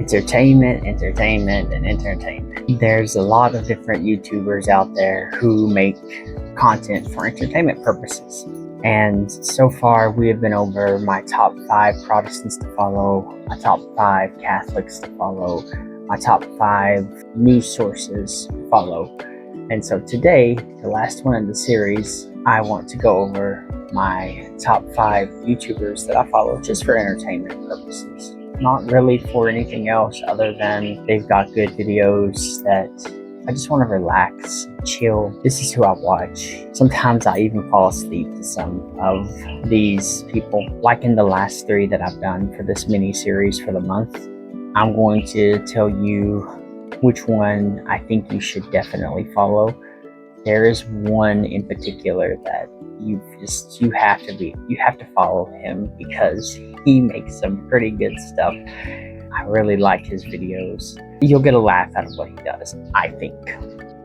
entertainment, entertainment, and entertainment. There's a lot of different YouTubers out there who make content for entertainment purposes. And so far, we have been over my top 5 Protestants to follow, my top 5 Catholics to follow, my top 5 news sources to follow. And so today, the last one in the series, I want to go over my top 5 YouTubers that I follow just for entertainment purposes. Not really for anything else other than they've got good videos that I just want to relax, chill. This is who I watch. Sometimes I even fall asleep to some of these people. Like in the last 3 that I've done for this mini series for the month, I'm going to tell you which one I think you should definitely follow. There is one in particular that you have to follow him because he makes some pretty good stuff. I really like his videos. You'll get a laugh out of what he does, I think.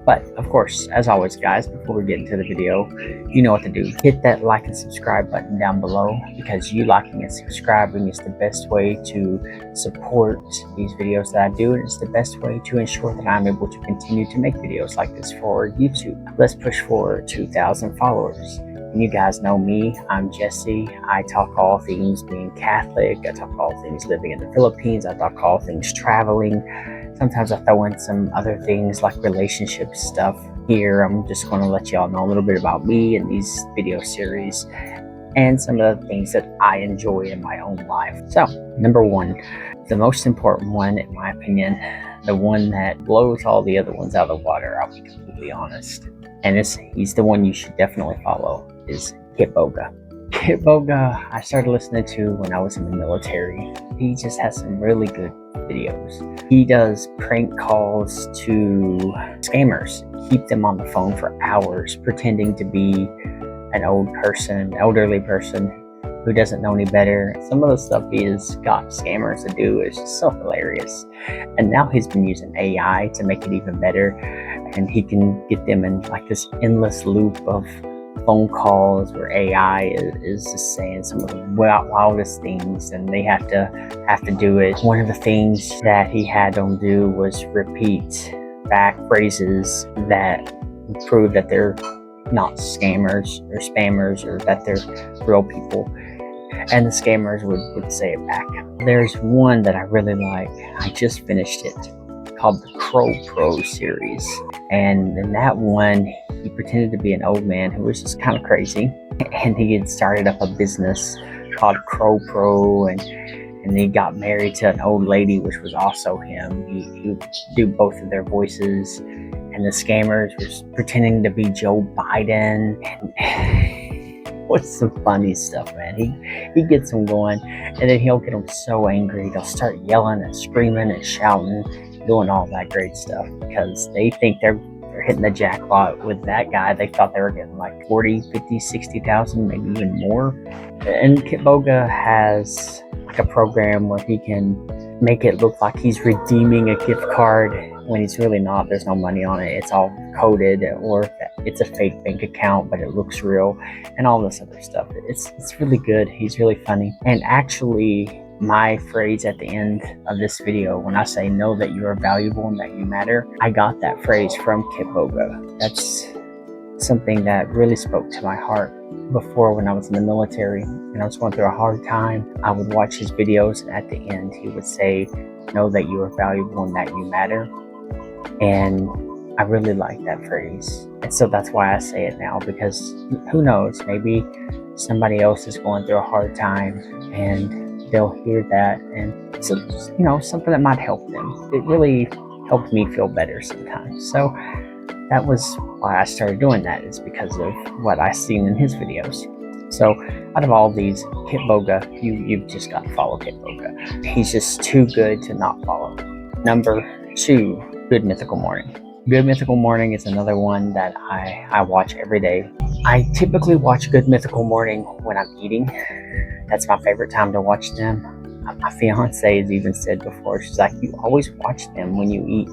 But of course, as always guys, before we get into the video, you know what to do. Hit that like and subscribe button down below, because you liking and subscribing is the best way to support these videos that I do, and it's the best way to ensure that I'm able to continue to make videos like this for YouTube. Let's push for 2,000 followers. And you guys know me, I'm Jesse. I talk all things being Catholic, I talk all things living in the Philippines, I talk all things traveling. Sometimes I throw in some other things like relationship stuff. Here, I'm just going to let y'all know a little bit about me in these video series and some of the things that I enjoy in my own life. So, number 1, the most important one in my opinion, the one that blows all the other ones out of the water, I'll be completely honest. And he's the one you should definitely follow, is Kitboga. Kitboga, I started listening to when I was in the military. He just has some really good videos. He does prank calls to scammers, keep them on the phone for hours, pretending to be an elderly person who doesn't know any better. Some of the stuff he has got scammers to do is just so hilarious. And now he's been using AI to make it even better, and he can get them in like this endless loop of phone calls where AI is just saying some of the wildest things, and they have to do it. One of the things that he had them do was repeat back phrases that prove that they're not scammers or spammers, or that they're real people, and the scammers would say it back. There's one that I really like. I just finished it, called the Crow Pro series, and in that one he pretended to be an old man who was just kind of crazy, and he had started up a business called Crow Pro, and he got married to an old lady, which was also him. He would do both of their voices, and the scammers was pretending to be Joe Biden, and what's some funny stuff, man. He gets them going, and then he'll get them so angry they'll start yelling and screaming and shouting, doing all that great stuff, because they think they're hitting the jackpot with that guy. They thought they were getting like 40, 50, 60,000, maybe even more. And Kitboga has like a program where he can make it look like he's redeeming a gift card when he's really not. There's no money on it. It's all coded, or it's a fake bank account, but it looks real, and all this other stuff. It's really good. He's really funny. And actually, my phrase at the end of this video, when I say know that you are valuable and that you matter, I got that phrase from Kitboga. That's something that really spoke to my heart. Before, when I was in the military and I was going through a hard time, I would watch his videos, and at the end he would say, know that you are valuable and that you matter. And I really like that phrase, and so that's why I say it now, because who knows, maybe somebody else is going through a hard time and they'll hear that, and so, something that might help them. It really helped me feel better sometimes. So that was why I started doing that, is because of what I seen in his videos. So out of all these, Kitboga, you've just got to follow Kitboga. He's just too good to not follow. Number 2, Good Mythical Morning. Good Mythical Morning is another one that I watch every day. I typically watch Good Mythical Morning when I'm eating. That's my favorite time to watch them. My fiance has even said before, she's like, you always watch them when you eat.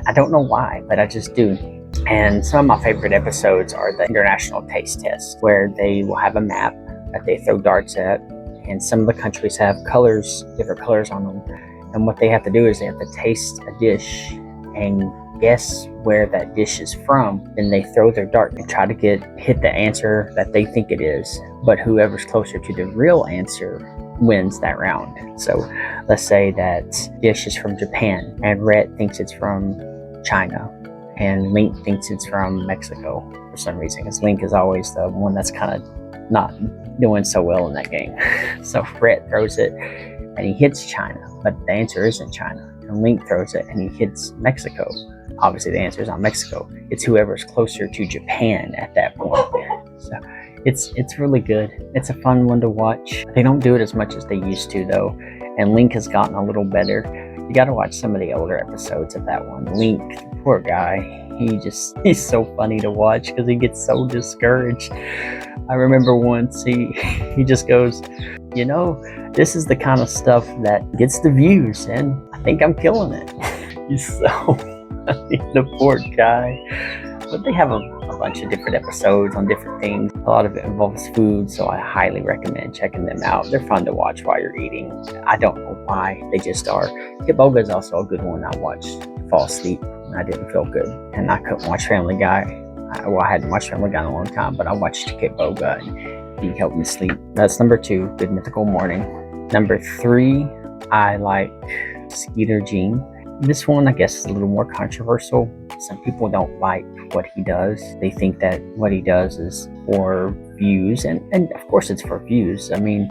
I don't know why, but I just do. And some of my favorite episodes are the International Taste Test, where they will have a map that they throw darts at, and some of the countries have colors, different colors on them, And what they have to do is they have to taste a dish and guess where that dish is from. Then they throw their dart and try to hit the answer that they think it is. But whoever's closer to the real answer wins that round. So let's say that dish is from Japan and Rhett thinks it's from China and Link thinks it's from Mexico for some reason, because Link is always the one that's kind of not doing so well in that game. So Rhett throws it and he hits China, but the answer isn't China. And Link throws it and he hits Mexico. Obviously the answer is not Mexico. It's whoever's closer to Japan at that point. So it's really good. It's a fun one to watch. They don't do it as much as they used to though, and Link has gotten a little better. You got to watch some of the older episodes of that one. Link, poor guy, he's so funny to watch because he gets so discouraged. I remember once he just goes, you know, this is the kind of stuff that gets the views and I think I'm killing it. He's so funny, the poor guy. But they have a bunch of different episodes on different things. A lot of it involves food, so I highly recommend checking them out. They're fun to watch while you're eating. I don't know why, they just are. Kitboga is also a good one I watched to fall asleep when I didn't feel good. And I couldn't watch Family Guy. I hadn't watched Family Guy in a long time, but I watched Kitboga and he helped me sleep. That's number 2, Good Mythical Morning. Number 3, I like Skeeter Jean. This one, I guess, is a little more controversial. Some people don't like what he does. They think that what he does is for views, and of course it's for views. I mean,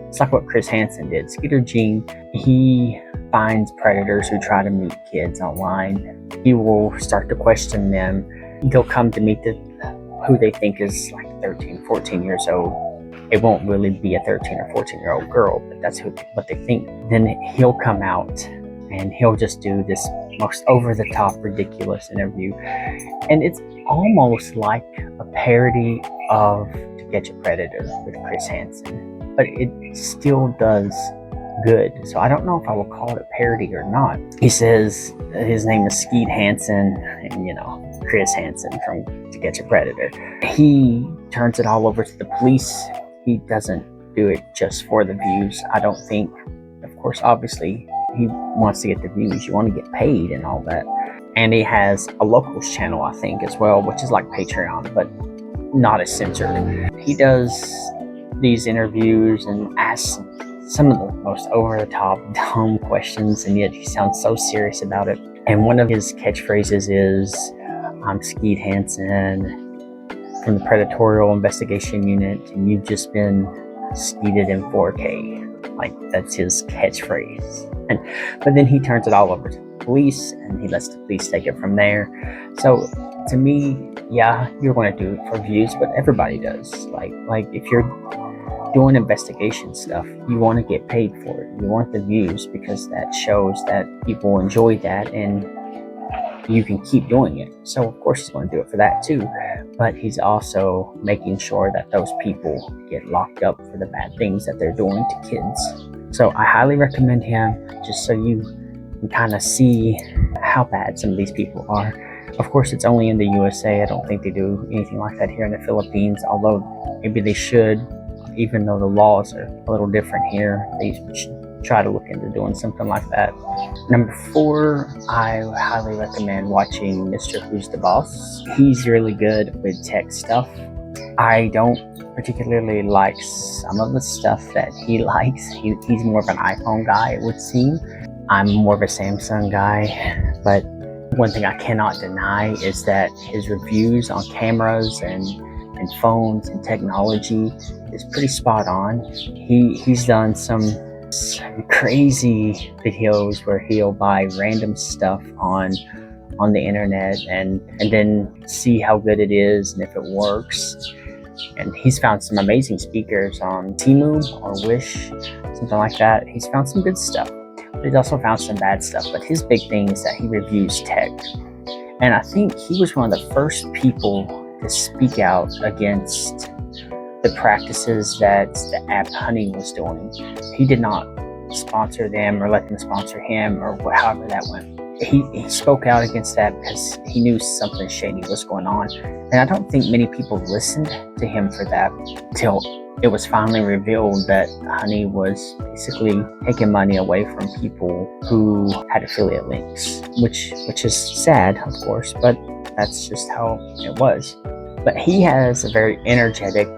it's like what Chris Hansen did. Skeeter Jean, he finds predators who try to meet kids online. He will start to question them. They'll come to meet who they think is like 13, 14 years old. It won't really be a 13 or 14-year-old girl, but that's what they think. Then he'll come out and he'll just do this most over-the-top ridiculous interview, and it's almost like a parody of To Catch a Predator with Chris Hansen, but it still does good. So I don't know if I will call it a parody or not. He says his name is Skeet Hansen, and you know, Chris Hansen from To Catch a Predator. He turns it all over to the police. He doesn't do it just for the views, I don't think. Of course, obviously, he wants to get the views. You want to get paid and all that. And he has a locals channel, I think, as well, which is like Patreon, but not as censored. He does these interviews and asks some of the most over-the-top, dumb questions, and yet he sounds so serious about it. And one of his catchphrases is, I'm Skeet Hansen from the Predatorial Investigation Unit, and you've just been skeeted in 4K. Like, that's his catchphrase. But then he turns it all over to the police, and he lets the police take it from there. So to me, yeah, you're going to do it for views, but everybody does. Like if you're doing investigation stuff, you want to get paid for it. You want the views because that shows that people enjoy that and you can keep doing it. So of course he's going to do it for that too, but he's also making sure that those people get locked up for the bad things that they're doing to kids. So I highly recommend him, just so you can kind of see how bad some of these people are. Of course, it's only in the USA. I don't think they do anything like that here in the Philippines, although maybe they should, even though the laws are a little different here. They should try to look into doing something like that. Number 4, I highly recommend watching Mr. Who's the Boss. He's really good with tech stuff. I don't particularly like some of the stuff that he likes. He's more of an iPhone guy, it would seem. I'm more of a Samsung guy, but one thing I cannot deny is that his reviews on cameras and phones and technology is pretty spot on. He's done some crazy videos where he'll buy random stuff on the internet and then see how good it is and if it works. And he's found some amazing speakers on Temu or Wish, something like that. He's found some good stuff, but he's also found some bad stuff. But his big thing is that he reviews tech. And I think he was one of the first people to speak out against the practices that the app Honey was doing. He did not sponsor them or let them sponsor him or however that went. He spoke out against that because he knew something shady was going on. And I don't think many people listened to him for that till it was finally revealed that Honey was basically taking money away from people who had affiliate links, which is sad, of course, but that's just how it was. But he has a very energetic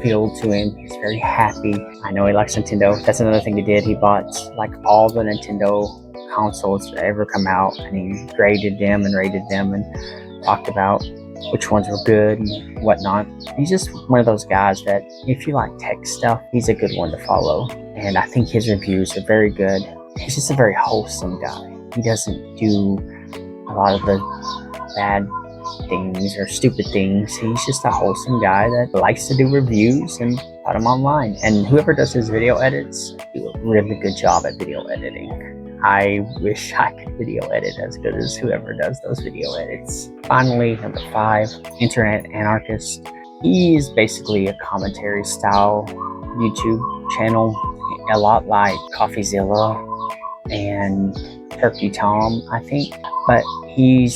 feel to him. He's very happy. I know he likes Nintendo. That's another thing he did. He bought like all the Nintendo consoles that ever come out, and he graded them and rated them and talked about which ones were good and whatnot. He's just one of those guys that if you like tech stuff, he's a good one to follow. And I think his reviews are very good. He's just a very wholesome guy. He doesn't do a lot of the bad things or stupid things. He's just a wholesome guy that likes to do reviews and put them online. And whoever does his video edits do a really good job at video editing. I wish I could video edit as good as whoever does those video edits. Finally, number 5, Internet Anarchist. He is basically a commentary style YouTube channel, a lot like CoffeeZilla and Turkey Tom, I think. But he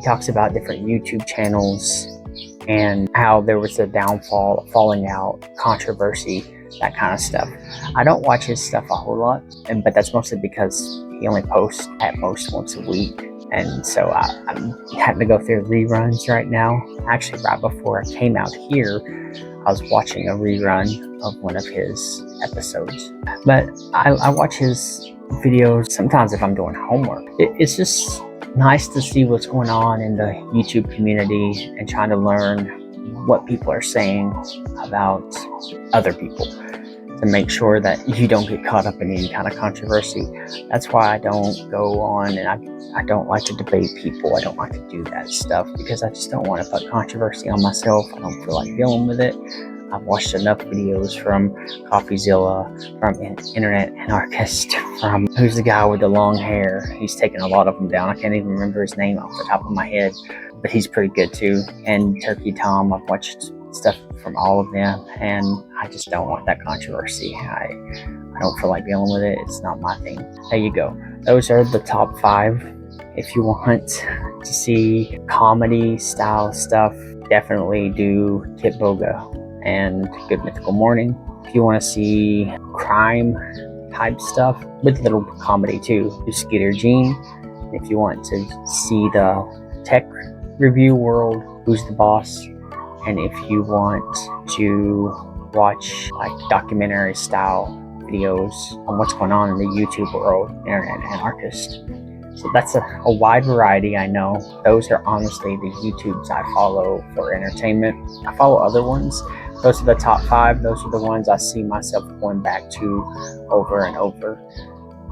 talks about different YouTube channels and how there was a downfall, falling out, controversy, that kind of stuff. I don't watch his stuff a whole lot, but that's mostly because he only posts at most once a week. And so I'm having to go through reruns right now. Actually, right before I came out here, I was watching a rerun of one of his episodes. But I watch his videos sometimes if I'm doing homework. It's just nice to see what's going on in the YouTube community and trying to learn what people are saying about other people to make sure that you don't get caught up in any kind of controversy. That's why I don't go on, and I don't like to debate people. I don't like to do that stuff because I just don't want to put controversy on myself. I don't feel like dealing with it. I've watched enough videos from CoffeeZilla, from Internet Anarchist, from who's the guy with the long hair. He's taken a lot of them down. I can't even remember his name off the top of my head, but he's pretty good too. And Turkey Tom, I've watched stuff from all of them, and I just don't want that controversy. I don't feel like dealing with it. It's not my thing. There you go. Those are the top 5. If you want to see comedy style stuff, definitely do Kitboga and Good Mythical Morning. If you want to see crime type stuff with a little comedy too, do Skeeter Jean. If you want to see the tech review world, Who's the Boss? And if you want to watch like documentary style videos on what's going on in the YouTube world, Internet Anarchist. So that's a wide variety, I know. Those are honestly the YouTubes I follow for entertainment. I follow other ones. Those are the top 5. Those are the ones I see myself going back to over and over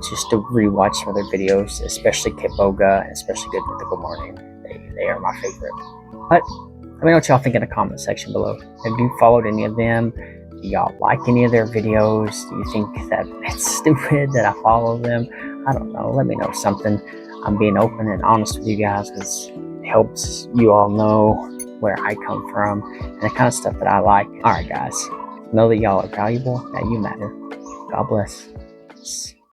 just to rewatch some of their videos, especially Kitboga and especially Good Mythical Morning. They are my favorite. But let me know what y'all think in the comment section below. Have you followed any of them? Do y'all like any of their videos? Do you think that it's stupid that I follow them? I don't know. Let me know something. I'm being open and honest with you guys because it helps you all know where I come from and the kind of stuff that I like. Alright guys, know that y'all are valuable, that you matter. God bless.